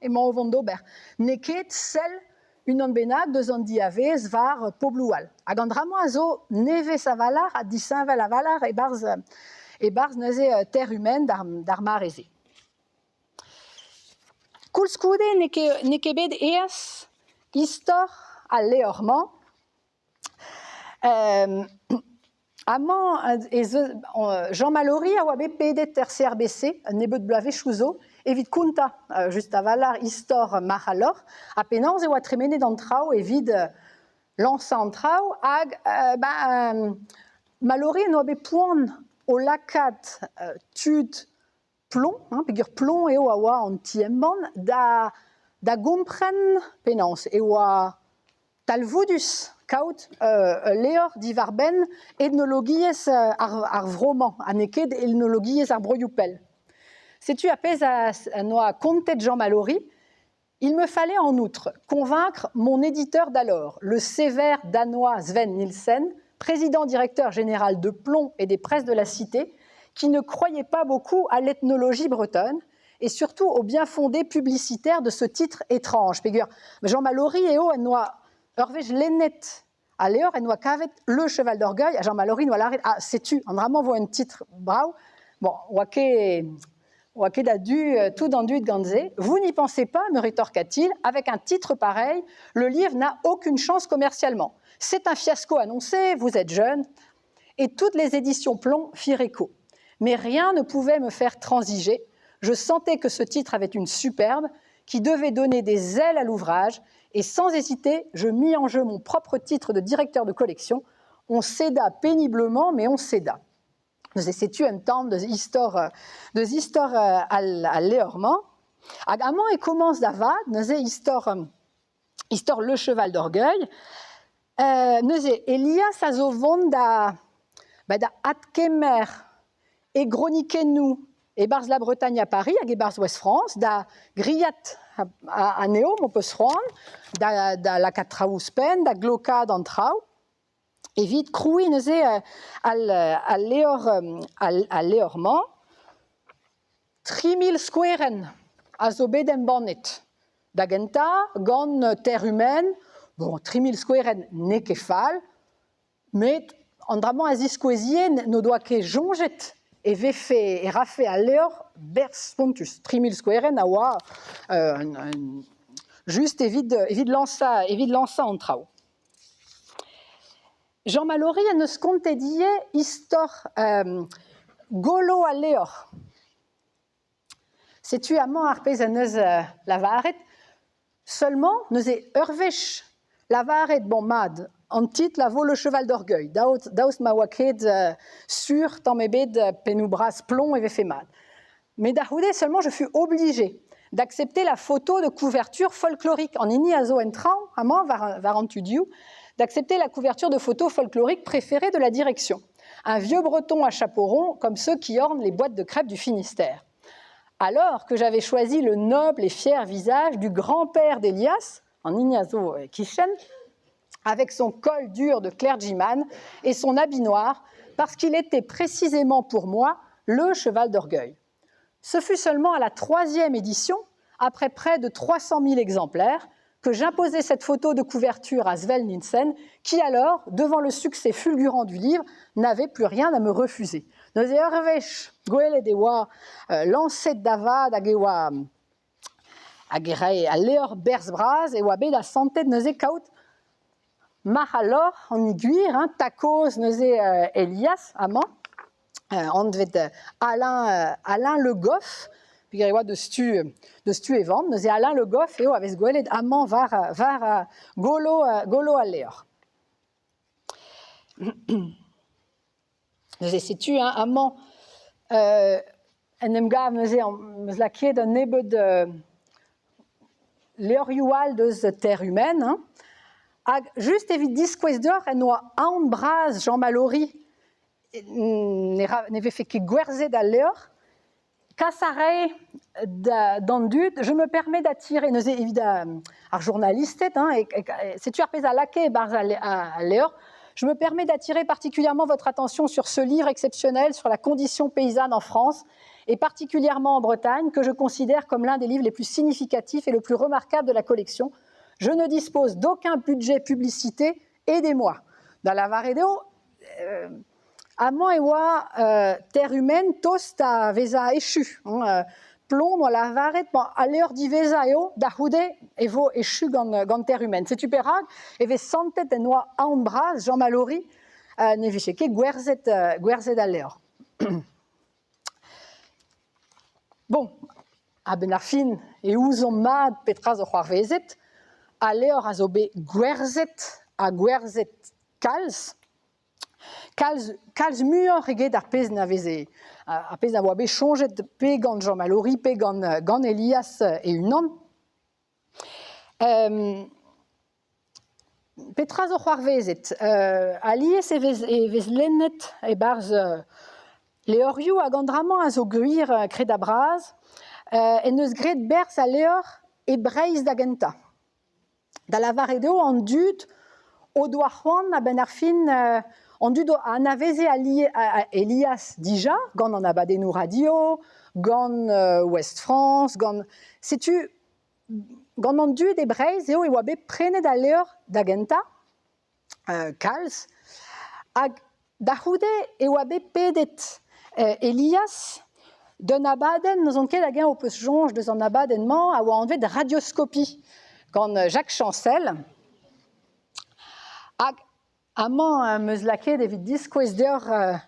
et mon vondober. Neket sel une benag de zon diavez var poblual. Agandramo azo neve sa valar a disin vel a valar et bars neze terre humaine d'ar mareze. Kulskude nekebed eas histor a leorman. Amant Jean Mallory a wabe pedet TRCRBC, nebet blave chouzo, evit kunta, juste à valar histor machalor, a penanz e oa tremene d'antrao evit lança antrao, Mallory no wabe poan o lakat tud plomb, pegur plomb eo a oa an tiemban, da gompren penanz, e oa talvoudus, kaut leor divarben ethnologies ar vroman, aneket ethnologies ar broioupel. Sais-tu, apès à noa conte de Jean Mallory, il me fallait en outre convaincre mon éditeur d'alors, le sévère danois Sven Nielsen, président-directeur général de Plomb et des presses de la Cité, qui ne croyait pas beaucoup à l'ethnologie bretonne et surtout au bien fondé publicitaire de ce titre étrange. Jean Mallory et o noa Orvej lennet à l'heure, et noa kavet le cheval d'orgueil, à Jean Mallory, noa l'arrête. Ah, sais-tu, en vraiment voit un titre brau. Bon, wake da du, tout dans du de ganze. Vous n'y pensez pas, me rétorqua-t-il, avec un titre pareil, le livre n'a aucune chance commercialement. C'est un fiasco annoncé, vous êtes jeune. Et toutes les éditions Plomb firent écho. Mais rien ne pouvait me faire transiger. Je sentais que ce titre avait une superbe qui devait donner des ailes à l'ouvrage. Et sans hésiter, je mis en jeu mon propre titre de directeur de collection. On céda péniblement, mais on céda. Sais-tu un temps de histoire à Léormand. Amant et commence d'avad, nous histoire le cheval d'orgueil. Nous Elias azovon da atkemer et groniquenu et bars la Bretagne à Paris, et bars Ouest France, da griat à Néo, mon peu da la catraouspen, da gloca d'antrao, et vite crouy neze à Léormand, 3000 squaren à zobedem bonnet, da genta, gon terre humaine, bon, 3000 squaren n'est qu'effal, mais andramant azisquezien no doit que jonget, et vefe et rafé à l'heure bers pontus 3000 squaren a oa juste évite lança en trao. Jean Mallory ne se comptait dire histoire golo à l'heure. C'est-tu amant arpesaneuse la varet seulement nous est urvech la varet bon mad. En titre, la vaut le cheval d'orgueil. Daus ma waked sur tamebed penoubras plomb et véfémad. Mais d'Ahoudé seulement, je fus obligé d'accepter la photo de couverture folklorique en ini azo entrant, à moi, varantudiu, d'accepter la couverture de photo folklorique préférée de la direction. Un vieux breton à chapeau rond, comme ceux qui ornent les boîtes de crêpes du Finistère. Alors que j'avais choisi le noble et fier visage du grand-père d'Elias, en ini azo Kishen, avec son col dur de clergyman et son habit noir, parce qu'il était précisément pour moi le cheval d'orgueil. Ce fut seulement à la 3e édition, après près de 300 000 exemplaires, que j'imposai cette photo de couverture à Sven Nielsen, qui alors, devant le succès fulgurant du livre, n'avait plus rien à me refuser. Nous ervech goele dewa lancet d'avad agewa agere à l'heure bersbraz et wabe la santé de neze kaut Mahalor en aiguille, tacos neze Elias amant, on devait Alain Le Goff, puis il y a de stu et vent, nous Alain Le Goff et avec goeled amant var golo à l'air. Nous sais-tu amant enemgav nous la kied d'un nebe de l'euriual de terre humaine. Juste évite disquesdor et noa embrase Jean Mallory n'avait fait que guerzer d'ailleurs cassare d'andud je me permets d'attirer nous évidemment journaliste c'est tu arpez à laquais bar à l'heure je me permets d'attirer particulièrement votre attention sur ce livre exceptionnel sur la condition paysanne en France et particulièrement en Bretagne, que je considère comme l'un des livres les plus significatifs et le plus remarquable de la collection. Je ne dispose d'aucun budget publicité, aidez-moi. Dans la Varedeo, amant ewa terre humaine, tosta vesa échu. Plomb dans la varet, à l'heure d'ivesa eo, d'ahoude, evo échu gant terre humaine. C'est superag, et ve santet en oa ambras, Jean Mallory, ne vicheke gwerzet à l'heure. Bon, a ben ar fin, e ouzon mad petraz o c'hoarvezet, a l'heure a zo bet gwerzet a gwerzet kalz. Kalz muor eget ar pez na veze, ar pez na oa bet chonjet pe gant Jean Mallory, pe gant Elias e unan. Petraz o c'hoarvezet, a lies e vez lennet e barz leorioù a gandramant a zo gwir kred a braz, en eus gret berz a leor e breiz da genta. Da la Varedeo an dud o doa c'hoant a ben ar fin an dud an a veze a Elias dija, gant an abadennoù radio, gant Ouest France, gant... Setu, gant an dud e breiz eo e oa bet prenet a leor da genta, kalz, hag da c'houde e oa bet pedet Elias d'un abaden, nous on ket hag o peus jonge deus an abadennement a oa anvet radioskopie gant Jacques Chancel. Hag amañ meus laket evit diskouez deoc'h